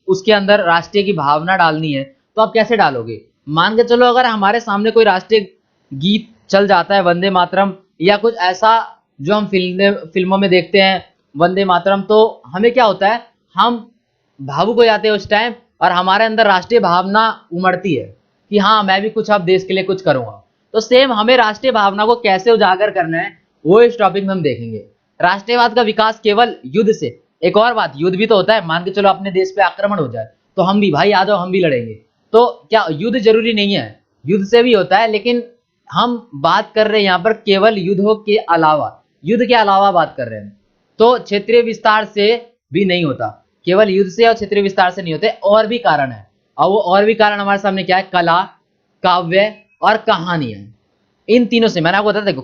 उसके अंदर राष्ट्रीय की भावना डालनी है, तो आप कैसे डालोगे। मान के चलो अगर हमारे सामने कोई राष्ट्रीय गीत चल जाता है, वंदे मातरम, या कुछ ऐसा जो हम फिल्मों में देखते हैं वंदे मातरम, तो हमें क्या होता है, हम भावुक हो जाते हैं उस टाइम, और हमारे अंदर राष्ट्रीय भावना उमड़ती है कि हाँ मैं भी कुछ अब देश के लिए कुछ करूंगा। तो सेम हमें राष्ट्रीय भावना को कैसे उजागर करना है, वो इस टॉपिक में हम देखेंगे। राष्ट्रीयवाद का विकास केवल युद्ध से, एक और बात, युद्ध भी तो होता है, मान के चलो अपने देश पे आक्रमण हो जाए तो हम भी, भाई आ जाओ हम भी लड़ेंगे, तो क्या युद्ध जरूरी नहीं है, युद्ध से भी होता है, लेकिन हम बात कर रहे हैं यहाँ पर केवल युद्धों के अलावा, युद्ध के अलावा बात कर रहे हैं। तो क्षेत्रीय विस्तार से भी नहीं होता, केवल युद्ध से और क्षेत्रीय विस्तार से नहीं होते, और भी कारण है, और वो और भी कारण हमारे सामने क्या है, कला, काव्य और कहानियां। इन तीनों से मैंने आपको बताया, देखो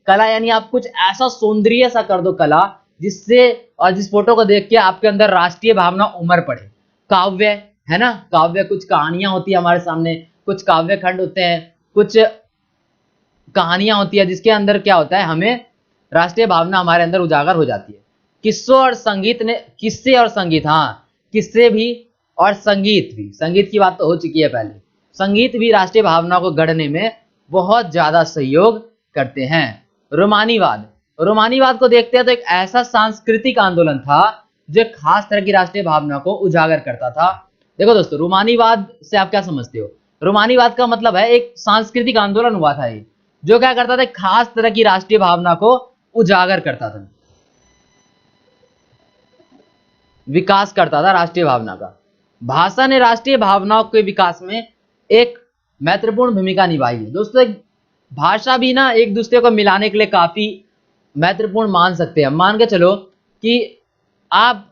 कला यानी आप कुछ ऐसा सौंदर्य सा कर दो कला, जिससे और जिस फोटो को देख के आपके अंदर राष्ट्रीय भावना उमड़ पड़े। काव्य है ना, काव्य कुछ कहानियां होती है हमारे सामने, कुछ काव्य खंड होते हैं, कुछ कहानियां होती है, जिसके अंदर क्या होता है, हमें राष्ट्रीय भावना हमारे अंदर उजागर हो जाती है। किस्सों और संगीत ने, किस्से और संगीत, हाँ किस्से भी और संगीत भी, संगीत की बात तो हो चुकी है पहले, संगीत भी राष्ट्रीय भावना को गढ़ने में बहुत ज्यादा सहयोग करते हैं। रोमानीवाद को देखते हैं तो एक ऐसा सांस्कृतिक आंदोलन था जो खास तरह की राष्ट्रीय भावना को उजागर करता था। देखो दोस्तों, रोमानीवाद से आप क्या समझते हो, रोमानीवाद का मतलब है एक सांस्कृतिक आंदोलन हुआ था ये, जो क्या करता था, खास तरह की राष्ट्रीय भावना को उजागर करता था, विकास करता था राष्ट्रीय भावना का। भाषा ने राष्ट्रीय भावनाओं के विकास में एक महत्वपूर्ण भूमिका निभाई है। दोस्तों भाषा भी ना एक दूसरे को मिलाने के लिए काफी महत्वपूर्ण मान सकते हैं। मान के चलो कि आप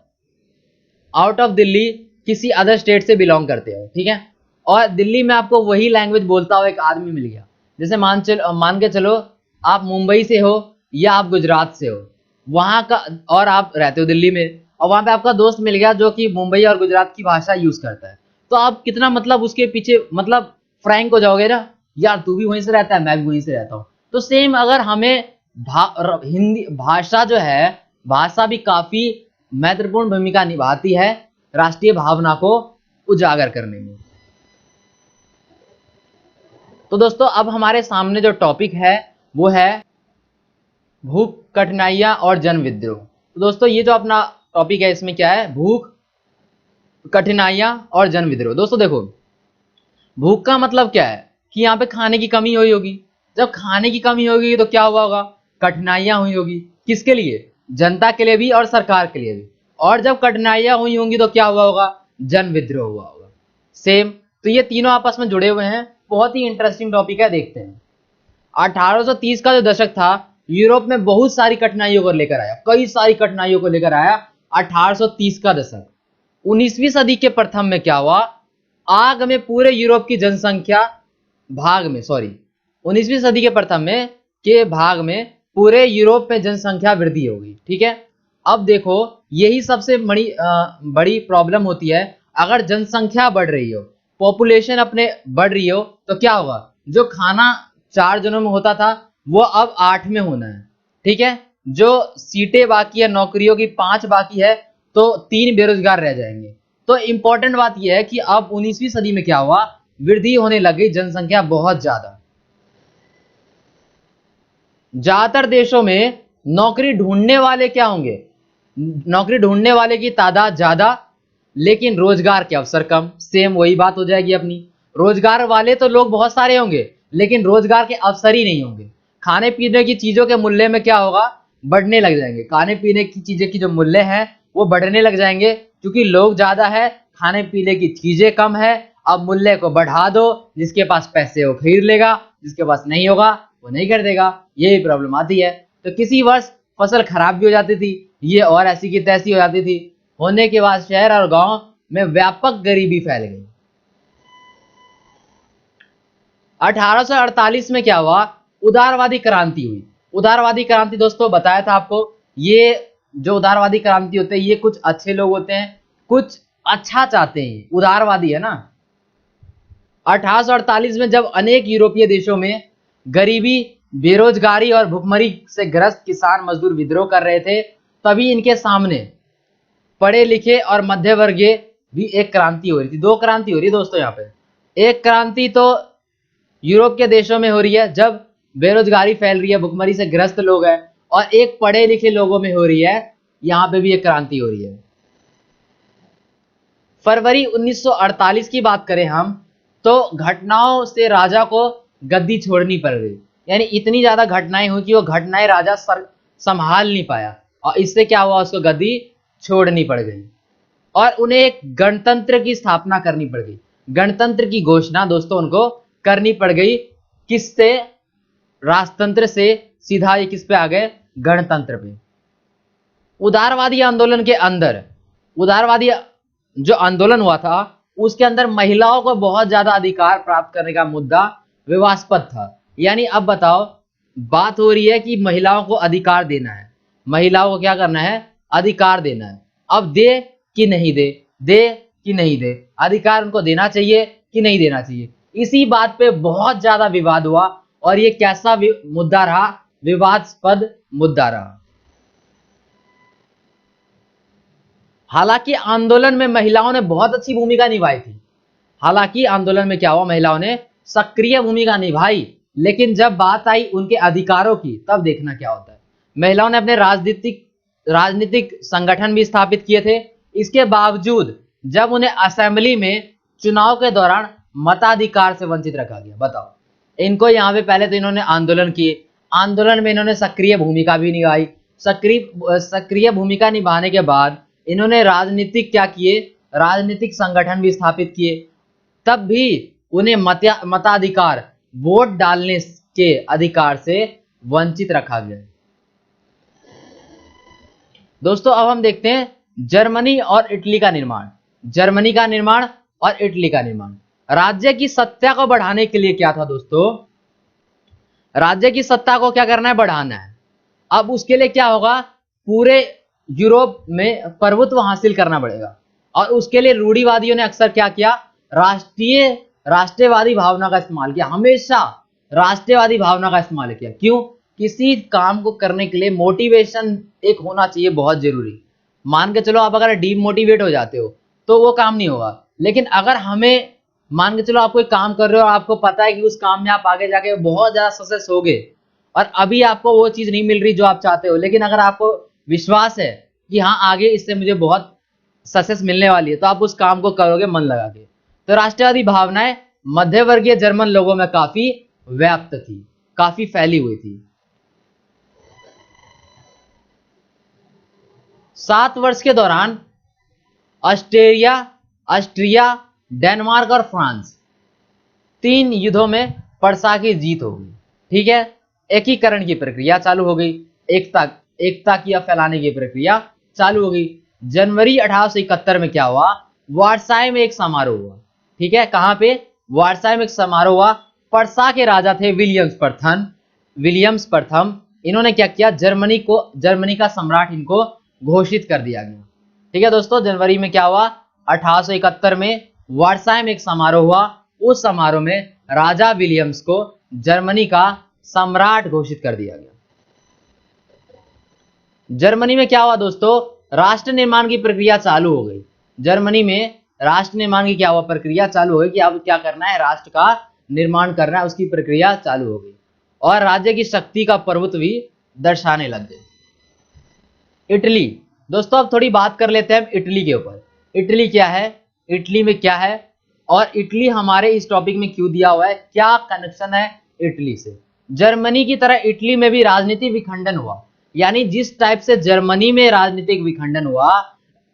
आउट ऑफ दिल्ली किसी अदर स्टेट से बिलोंग करते हो, ठीक है, और दिल्ली में आपको वही लैंग्वेज बोलता हुआ एक आदमी मिल गया, जैसे मान के चलो आप मुंबई से हो या आप गुजरात से हो, वहां का, और आप रहते हो दिल्ली में, और वहां पे आपका दोस्त मिल गया जो कि मुंबई और गुजरात की भाषा यूज करता है, तो आप कितना मतलब उसके पीछे मतलब फ्रैंक हो जाओगे ना, यार तू भी वहीं से रहता है, मैं भी वहीं से रहता हूँ। तो सेम अगर हमें हिंदी भाषा जो है, भाषा भी काफी महत्वपूर्ण भूमिका निभाती है राष्ट्रीय भावना को उजागर करने में। तो दोस्तों अब हमारे सामने जो टॉपिक है वो है भूख, कठिनाइयां और जन विद्रोह। तो दोस्तों ये जो अपना टॉपिक है, इसमें क्या है, भूख, कठिनाइयां और जन विद्रोह। दोस्तों देखो, भूख का मतलब क्या है कि यहाँ पे खाने की कमी हुई होगी, जब खाने की कमी होगी तो क्या हुआ होगा, कठिनाइयां हुई होगी, किसके लिए, जनता के लिए भी और सरकार के लिए भी, और जब कठिनाइयां हुई होंगी तो क्या हुआ होगा, जन विद्रोह हुआ होगा। सेम, तो ये तीनों आपस में जुड़े हुए हैं, बहुत ही इंटरेस्टिंग टॉपिक है, देखते हैं। 1830 का जो दशक था यूरोप में बहुत सारी कठिनाइयों को लेकर आया, कई सारी कठिनाइयों को लेकर आया 1830 का दशक। 19वीं सदी के प्रथम में क्या हुआ, आग में पूरे यूरोप की जनसंख्या भाग में, 19वीं सदी के प्रथम में के भाग में पूरे यूरोप में जनसंख्या वृद्धि होगी, ठीक है। अब देखो यही सबसे बड़ी प्रॉब्लम होती है, अगर जनसंख्या बढ़ रही हो, पॉपुलेशन अपने बढ़ रही हो, तो क्या होगा, जो खाना 4 जनों में होता था वो अब 8 में होना है, ठीक है। जो सीटें बाकी है, नौकरियों की 5 बाकी है, तो 3 बेरोजगार रह जाएंगे। तो इंपॉर्टेंट बात यह है कि अब 19वीं सदी में क्या हुआ, वृद्धि होने लगी, जनसंख्या बहुत ज्यादा। ज्यादातर देशों में नौकरी ढूंढने वाले क्या होंगे, नौकरी ढूंढने वाले की तादाद ज्यादा, लेकिन रोजगार के अवसर कम। सेम वही बात हो जाएगी अपनी, रोजगार वाले तो लोग बहुत सारे होंगे, लेकिन रोजगार के अवसर ही नहीं होंगे। खाने पीने की चीजों के मूल्य में क्या होगा, बढ़ने लग जाएंगे। खाने पीने की चीजें की जो मूल्य है वो बढ़ने लग जाएंगे, क्योंकि लोग ज्यादा है, खाने पीने की चीजें कम है। अब मूल्य को बढ़ा दो, जिसके पास पैसे वो खरीद लेगा, जिसके पास नहीं होगा वो नहीं खरीदेगा। यही प्रॉब्लम आती है। तो किसी वर्ष फसल खराब भी हो जाती थी, ये और ऐसी की तैसी हो जाती थी। होने के बाद शहर और गांव में व्यापक गरीबी फैल गई। 1848 में क्या हुआ, उदारवादी क्रांति हुई। उदारवादी क्रांति दोस्तों बताया था आपको, ये जो उदारवादी क्रांति होते हैं ये कुछ अच्छे लोग होते हैं, कुछ अच्छा चाहते हैं, उदारवादी है ना। 1848 में जब अनेक यूरोपीय देशों में गरीबी, बेरोजगारी और भुखमरी से ग्रस्त किसान मजदूर विद्रोह कर रहे थे, तभी इनके सामने पढ़े लिखे और मध्य वर्गीय भी एक क्रांति हो रही थी। दो क्रांति हो रही है दोस्तों यहाँ पे। एक क्रांति तो यूरोप के देशों में हो रही है जब बेरोजगारी फैल रही है, भुखमरी से ग्रस्त लोग हैं, और एक पढ़े लिखे लोगों में हो रही है, यहाँ पे भी एक क्रांति हो रही है। फरवरी 1948 की बात करें हम, तो घटनाओं से राजा को गद्दी छोड़नी पड़ गई। यानी इतनी ज्यादा घटनाएं हुई कि वो घटनाएं राजा संभाल नहीं पाया, और इससे क्या हुआ, उसको गद्दी छोड़नी पड़ गई और उन्हें एक गणतंत्र की स्थापना करनी पड़ गई। गणतंत्र की घोषणा दोस्तों उनको करनी पड़ गई। किससे, राजतंत्र से सीधा ये किस पे आ गए, गणतंत्र पे। उदारवादी आंदोलन के अंदर, उदारवादी जो आंदोलन हुआ था उसके अंदर महिलाओं को बहुत ज्यादा अधिकार प्राप्त करने का मुद्दा विवादास्पद था। यानी अब बताओ, बात हो रही है कि महिलाओं को अधिकार देना है, महिलाओं को क्या करना है, अधिकार देना है। अब दे कि नहीं दे, दे कि नहीं दे, अधिकार उनको देना चाहिए कि नहीं देना चाहिए, इसी बात पे बहुत ज्यादा विवाद हुआ। और ये कैसा मुद्दा रहा, विवादास्पद मुद्दा रहा। हालांकि आंदोलन में महिलाओं ने बहुत अच्छी भूमिका निभाई थी। हालांकि आंदोलन में क्या हुआ, महिलाओं ने सक्रिय भूमिका निभाई, लेकिन जब बात आई उनके अधिकारों की, तब देखना क्या होता है। महिलाओं ने अपने राजनीतिक संगठन भी स्थापित किए थे। इसके बावजूद जब उन्हें असेंबली में चुनाव के दौरान मताधिकार से वंचित रखा गया, बताओ। इनको यहाँ पे पहले तो इन्होंने आंदोलन किए, आंदोलन में इन्होंने सक्रिय भूमिका भी निभाई। सक्रिय भूमिका निभाने के बाद इन्होंने राजनीतिक क्या किए, राजनीतिक संगठन भी स्थापित किए, तब भी उन्हें मताधिकार, वोट डालने के अधिकार से वंचित रखा गया। दोस्तों अब हम देखते हैं जर्मनी और इटली का निर्माण। जर्मनी का निर्माण और इटली का निर्माण। राज्य की सत्ता को बढ़ाने के लिए क्या था दोस्तों, राज्य की सत्ता को क्या करना है, बढ़ाना है। अब उसके लिए क्या होगा, पूरे यूरोप में प्रभुत्व हासिल करना पड़ेगा। और उसके लिए रूढ़िवादियों ने अक्सर क्या किया, राष्ट्रवादी भावना का इस्तेमाल किया। हमेशा राष्ट्रवादी भावना का इस्तेमाल किया। क्यों, किसी काम को करने के लिए मोटिवेशन एक होना चाहिए, बहुत जरूरी। मान के चलो आप अगर डीमोटिवेट हो जाते हो तो वो काम नहीं होगा। लेकिन अगर हमें, मान के चलो आप कोई काम कर रहे हो और आपको पता है कि उस काम में आप आगे जाके बहुत ज्यादा सक्सेस होगे, और अभी आपको वो चीज नहीं मिल रही जो आप चाहते हो, लेकिन अगर आपको विश्वास है कि हाँ आगे इससे मुझे बहुत सक्सेस मिलने वाली है, तो आप उस काम को करोगे मन लगा के। तो राष्ट्रवादी भावनाएं मध्यवर्गीय जर्मन लोगों में काफी व्याप्त थी, काफी फैली हुई थी। 7 वर्ष के दौरान ऑस्ट्रिया, डेनमार्क और फ्रांस 3 युद्धों में पर्सा की जीत हो गई। ठीक है, एकीकरण की प्रक्रिया चालू हो गई, एकता की फैलाने की प्रक्रिया चालू हो गई। जनवरी 1871 में क्या हुआ, वार्साई में एक समारोह हुआ। ठीक है, कहां पे, वार्साई में एक समारोह हुआ। पर्सा के राजा थे विलियम्स प्रथम। इन्होंने क्या किया, जर्मनी का सम्राट इनको घोषित कर दिया गया। ठीक है दोस्तों, जनवरी में क्या हुआ, 1871 में वार्साई में एक समारोह हुआ। उस समारोह में राजा विलियम्स को जर्मनी का सम्राट घोषित कर दिया गया। जर्मनी में क्या हुआ दोस्तों, राष्ट्र निर्माण की प्रक्रिया चालू हो गई। जर्मनी में राष्ट्र निर्माण की क्या हुआ, प्रक्रिया चालू हो गई कि अब क्या करना है, राष्ट्र का निर्माण करना है, उसकी प्रक्रिया चालू हो गई। और राज्य की शक्ति का प्रभुत्व भी दर्शाने लग गए। इटली दोस्तों, अब थोड़ी बात कर लेते हैं इटली के ऊपर। इटली क्या है, इटली में क्या है, और इटली हमारे इस टॉपिक में क्यों दिया हुआ है, क्या कनेक्शन है इटली से। जर्मनी की तरह इटली में भी राजनीतिक विखंडन हुआ, यानी जिस टाइप से जर्मनी में राजनीतिक विखंडन हुआ,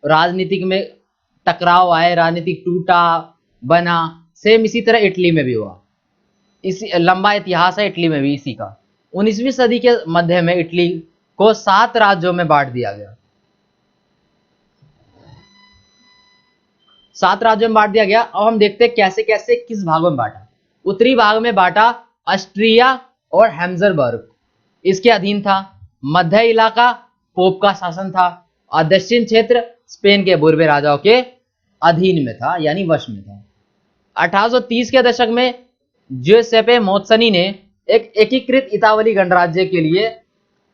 राजनीतिक में टकराव आए, राजनीतिक टूटा बना, सेम इसी तरह इटली में भी हुआ। इसी लंबा इतिहास है इटली में भी इसी का। 19वीं सदी के मध्य में इटली को 7 राज्यों में बांट दिया गया। 7 राज्यों में बांट दिया गया। अब हम देखते हैं कैसे कैसे किस भागों में बांटा। उत्तरी भाग में बांटा ऑस्ट्रिया और हैम्सबर्ग इसके अधीन था। मध्य इलाका पोप का शासन था और दक्षिण क्षेत्र स्पेन के पूर्व राजाओं के अधीन में था, यानी वश में था। 1830 के दशक में ज्यूसेप्पे मोत्सनी ने एक एकीकृत इतावली गणराज्य के लिए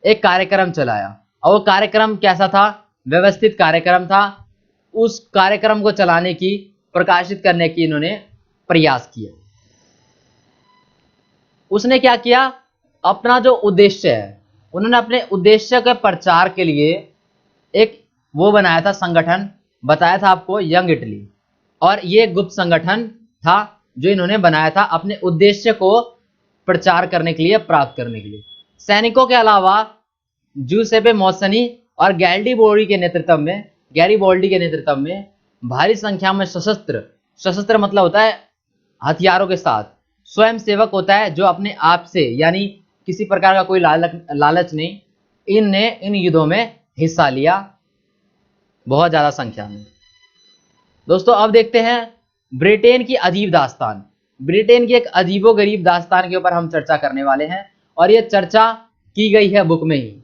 एक कार्यक्रम चलाया, और वो कार्यक्रम कैसा था? व्यवस्थित कार्यक्रम था। उस कार्यक्रम को चलाने की, प्रकाशित करने की इन्होंने प्रयास किया। उसने क्या किया? अपना जो उद्देश्य है, उन्होंने अपने उद्देश्य के प्रचार के लिए एक वो बनाया था संगठन, बताया था आपको, यंग इटली। और ये गुप्त संगठन था जो इन्होंने बनाया था अपने उद्देश्य को प्रचार करने के लिए, प्राप्त करने के लिए। सैनिकों के अलावा ज्यूसेप्पे मोत्सनी और गैरिबोल्डी के नेतृत्व में भारी संख्या में सशस्त्र मतलब होता है हथियारों के साथ, स्वयं सेवक होता है जो अपने आप से, यानी किसी प्रकार का कोई लालच नहीं, इनने इन युद्धों में हिस्सा लिया बहुत ज्यादा संख्या में। दोस्तों अब देखते हैं ब्रिटेन की अजीब दास्तान। ब्रिटेन की एक अजीबोगरीब दास्तान के ऊपर हम चर्चा करने वाले हैं, और ये चर्चा की गई है बुक में ही।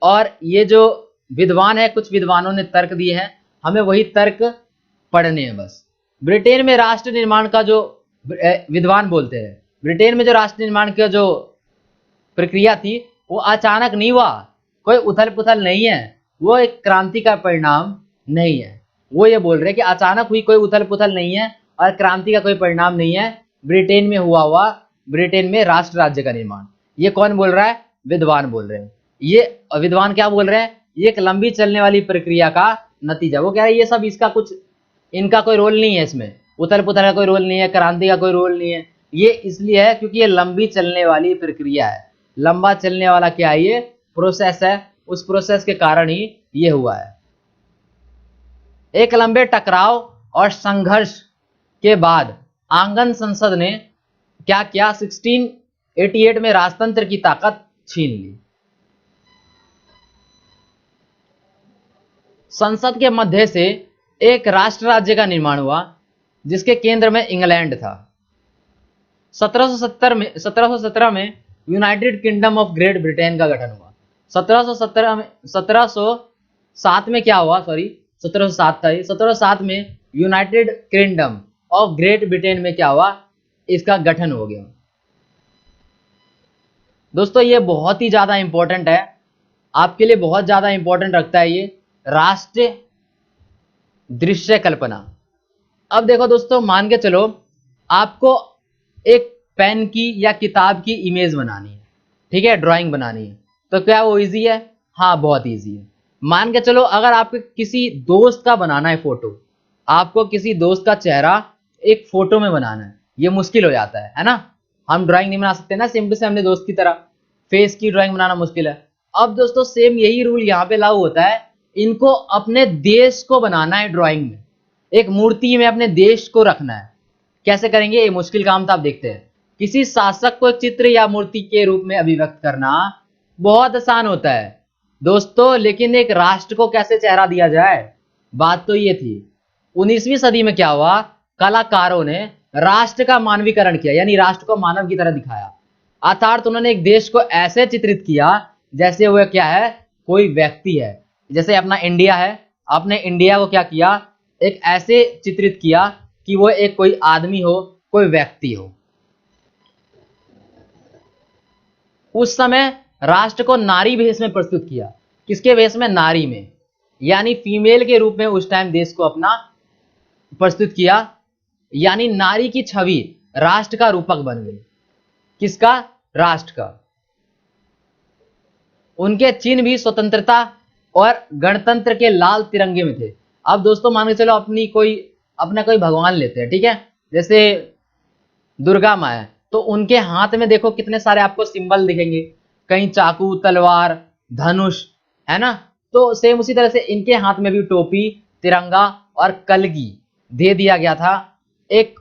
और ये जो विद्वान है, कुछ विद्वानों ने तर्क दिए हैं, हमें वही तर्क पढ़ने हैं बस। ब्रिटेन में राष्ट्र निर्माण का जो विद्वान बोलते हैं, ब्रिटेन में जो राष्ट्र निर्माण की जो प्रक्रिया थी वो अचानक नहीं हुआ, कोई उथल पुथल नहीं है, वो एक क्रांति का परिणाम नहीं है। वो ये बोल रहे हैं कि अचानक हुई कोई उथल पुथल नहीं है और क्रांति का कोई परिणाम नहीं है, ब्रिटेन में हुआ ब्रिटेन में राष्ट्र राज्य का निर्माण। ये कौन बोल रहा है? विद्वान बोल रहे हैं। ये विद्वान क्या बोल रहे हैं? ये एक लंबी चलने वाली प्रक्रिया का नतीजा। वो कह रहे हैं ये सब इसका कुछ, इनका कोई रोल नहीं है, इसमें उथल पुथल का कोई रोल नहीं है, क्रांति का कोई रोल नहीं है। ये इसलिए है क्योंकि ये लंबी चलने वाली प्रक्रिया है। लंबा चलने वाला क्या है? ये प्रोसेस है, उस प्रोसेस के कारण ही ये हुआ है। एक लंबे टकराव और संघर्ष के बाद आंगन संसद ने क्या किया? 1688 में राजतंत्र की ताकत छीन ली। संसद के मध्य से एक राष्ट्र राज्य का निर्माण हुआ जिसके केंद्र में इंग्लैंड था। 1717 में United kingdom of great Britain का गठन हुआ। 1707 में क्या हुआ? 1707 था ये। 1707 में United kingdom of great Britain में क्या हुआ? इसका गठन हो गया। दोस्तों ये बहुत ही ज्यादा इंपॉर्टेंट है, आपके लिए बहुत ज्यादा इंपॉर्टेंट रखता है ये राष्ट्र दृश्य कल्पना। अब देखो दोस्तों, मान के चलो आपको एक पेन की या किताब की इमेज बनानी है, ठीक है, ड्राइंग बनानी है, तो क्या वो इजी है? हाँ, बहुत इजी है। मान के चलो अगर आपको किसी दोस्त का बनाना है फोटो, आपको किसी दोस्त का चेहरा एक फोटो में बनाना है, ये मुश्किल हो जाता है ना। हम ड्राइंग नहीं बना सकते ना सिंपल से हमने दोस्त की तरह, फेस की ड्राइंग बनाना मुश्किल है। अब दोस्तों सेम यही रूल यहाँ पे लागू होता है। इनको अपने देश को बनाना है ड्राइंग में, एक मूर्ति में अपने देश को रखना है। कैसे करेंगे? ये मुश्किल काम था, आप देखते हैं। किसी शासक को एक चित्र या मूर्ति के रूप में अभिव्यक्त करना बहुत आसान होता है दोस्तों, लेकिन एक राष्ट्र को कैसे चेहरा दिया जाए, बात तो ये थी। 19वीं सदी में क्या हुआ? कलाकारों ने राष्ट्र का मानवीकरण किया, यानी राष्ट्र को मानव की तरह दिखाया। अर्थात उन्होंने एक देश को ऐसे चित्रित किया जैसे वह क्या है? कोई व्यक्ति है। जैसे अपना इंडिया है, अपने इंडिया को क्या किया? एक ऐसे चित्रित किया कि वो एक कोई आदमी हो, कोई व्यक्ति हो। उस समय राष्ट्र को नारी भेष में प्रस्तुत किया। किसके भेष में? नारी में, यानी फीमेल के रूप में उस टाइम देश को अपना प्रस्तुत किया, यानी नारी की छवि राष्ट्र का रूपक बन गई। किसका? राष्ट्र का। उनके चिन्ह भी स्वतंत्रता और गणतंत्र के लाल तिरंगे में थे। अब दोस्तों मान के चलो अपना कोई भगवान लेते हैं, ठीक है, जैसे दुर्गा माँ है, तो उनके हाथ में देखो कितने सारे आपको सिंबल दिखेंगे, कहीं चाकू, तलवार, धनुष, है ना। तो सेम उसी तरह से इनके हाथ में भी टोपी, तिरंगा और कलगी दे दिया गया था, एक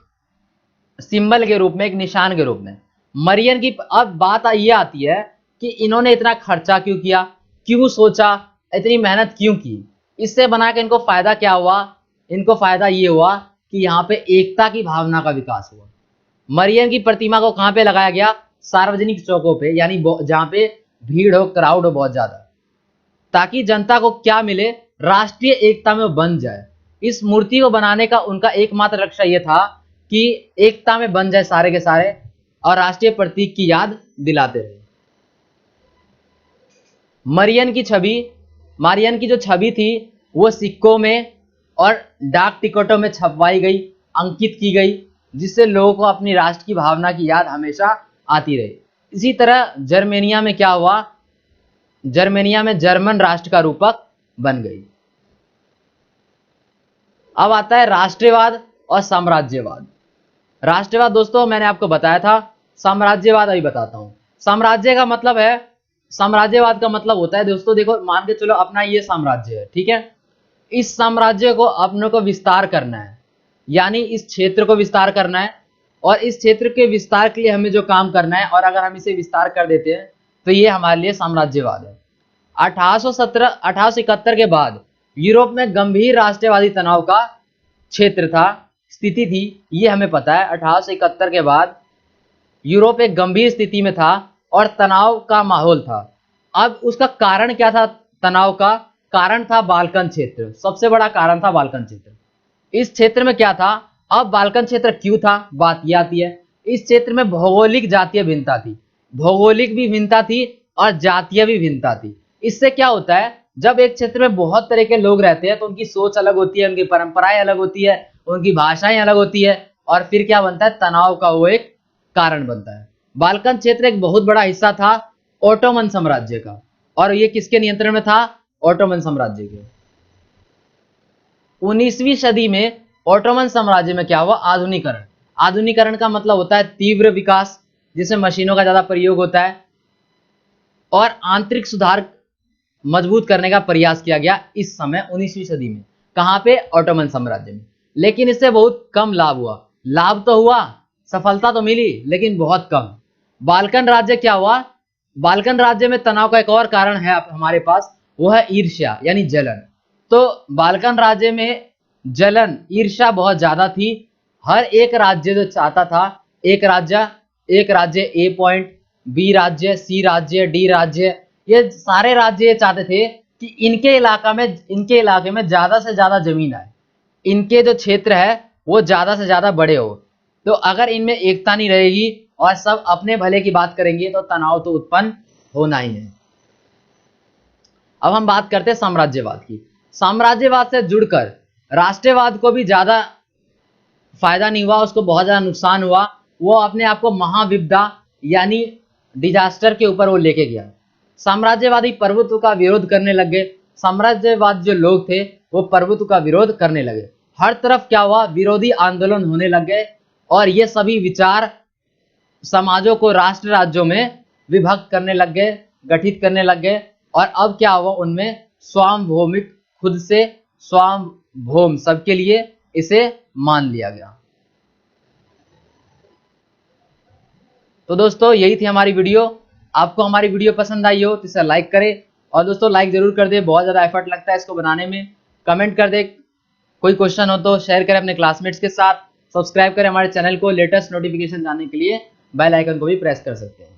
सिंबल के रूप में, एक निशान के रूप में। मरियन की अब बात ये आती है कि इन्होंने इतना खर्चा क्यों किया, क्यों सोचा, इतनी मेहनत क्यों की, इससे बना के इनको फायदा क्या हुआ। इनको फायदा ये हुआ कि यहाँ पे एकता की भावना का विकास हुआ। मरियम की प्रतिमा को कहां पे लगाया गया, सार्वजनिक चौकों पे, यानी जहां पे भीड़ हो, क्राउड हो बहुत ज्यादा, ताकि जनता को क्या मिले, राष्ट्रीय एकता में बंध जाए। इस मूर्ति को बनाने का उनका एकमात्र लक्ष्य यह था कि एकता में बन जाए सारे के सारे और राष्ट्रीय प्रतीक की याद दिलाते रहे। मरियम की जो छवि थी वो सिक्कों में और डाक टिकटों में छपवाई गई, अंकित की गई, जिससे लोगों को अपनी राष्ट्र की भावना की याद हमेशा आती रही। इसी तरह जर्मेनिया में क्या हुआ, जर्मेनिया में जर्मन राष्ट्र का रूपक बन गई। अब आता है राष्ट्रवाद और साम्राज्यवाद। राष्ट्रवाद दोस्तों मैंने आपको बताया था, साम्राज्यवाद अभी बताता हूं। साम्राज्यवाद का मतलब होता है दोस्तों, देखो मान के चलो अपना ये साम्राज्य है, ठीक है, इस साम्राज्य को अपने को विस्तार करना है, यानी इस क्षेत्र को विस्तार करना है, और इस क्षेत्र के विस्तार के लिए हमें जो काम करना है, और अगर हम इसे विस्तार कर देते हैं तो ये हमारे लिए साम्राज्यवाद है। 1871 के बाद यूरोप में गंभीर राष्ट्रवादी तनाव का क्षेत्र था, स्थिति थी, ये हमें पता है। 1871 के बाद यूरोप एक गंभीर स्थिति में था और तनाव का माहौल था। अब उसका कारण क्या था, तनाव का कारण था बाल्कन क्षेत्र, सबसे बड़ा कारण था बाल्कन क्षेत्र। इस क्षेत्र में क्या था, अब बाल्कन क्षेत्र क्यों था, बात यह आती है, इस क्षेत्र में भौगोलिक जातीय भिन्नता थी, भौगोलिक भी भिन्नता थी और जातीय भी भिन्नता थी। इससे क्या होता है, जब एक क्षेत्र में बहुत तरह के लोग रहते हैं तो उनकी सोच अलग होती है, उनकी परंपराएं अलग होती है, उनकी भाषाएं अलग होती है, और फिर क्या बनता है, तनाव का वो एक कारण बनता है। बाल्कन क्षेत्र एक बहुत बड़ा हिस्सा था ओटोमन साम्राज्य का, और ये किसके नियंत्रण में था, ओटोमन साम्राज्य के। 19वीं सदी में ओटोमन साम्राज्य में क्या हुआ, आधुनिकरण। आधुनिकरण का मतलब होता है तीव्र विकास, जिसमें मशीनों का ज्यादा प्रयोग होता है, और आंतरिक सुधार मजबूत करने का प्रयास किया गया इस समय 19वीं सदी में। कहां पे, ओटोमन साम्राज्य में। लेकिन इससे बहुत कम लाभ हुआ, लाभ तो हुआ, सफलता तो मिली, लेकिन बहुत कम। बाल्कन राज्य क्या हुआ, बाल्कन राज्य में तनाव का एक और कारण है हमारे पास, वो है ईर्ष्या यानी जलन। तो बाल्कन राज्य में जलन, ईर्ष्या बहुत ज्यादा थी। हर एक राज्य जो चाहता था, एक राज्य ए पॉइंट, बी राज्य, सी राज्य, डी राज्य, ये सारे राज्य ये चाहते थे कि इनके इलाके में ज्यादा से ज्यादा जमीन आए, इनके जो क्षेत्र है वो ज्यादा से ज्यादा बड़े हो। तो अगर इनमें एकता नहीं रहेगी और सब अपने भले की बात करेंगे तो तनाव तो उत्पन्न होना ही है। अब हम बात करते हैं साम्राज्यवाद की। साम्राज्यवाद से जुड़कर राष्ट्रवाद को भी ज्यादा फायदा नहीं हुआ, उसको बहुत ज्यादा नुकसान हुआ। वो अपने आप को महाविपदा यानी डिजास्टर के ऊपर वो लेके गया। साम्राज्यवादी प्रभुत्व का विरोध करने लग गए। साम्राज्यवाद जो लोग थे वो प्रभुत्व का विरोध करने लगे। हर तरफ क्या हुआ, विरोधी आंदोलन होने लग गए, और ये सभी विचार समाजों को राष्ट्र राज्यों में विभक्त करने लग गए, गठित करने लग गए। और अब क्या हुआ, उनमें सार्वभौमिक, खुद से सार्वभौम, सबके लिए इसे मान लिया गया। तो दोस्तों यही थी हमारी वीडियो। आपको हमारी वीडियो पसंद आई हो तो इसे लाइक करें, और दोस्तों लाइक जरूर कर दे, बहुत ज्यादा एफर्ट लगता है इसको बनाने में। कमेंट कर दे, कोई क्वेश्चन हो तो शेयर करें अपने क्लासमेट्स के साथ। सब्सक्राइब करें हमारे चैनल को, लेटेस्ट नोटिफिकेशन जानने के लिए बेल आइकन को भी प्रेस कर सकते हैं।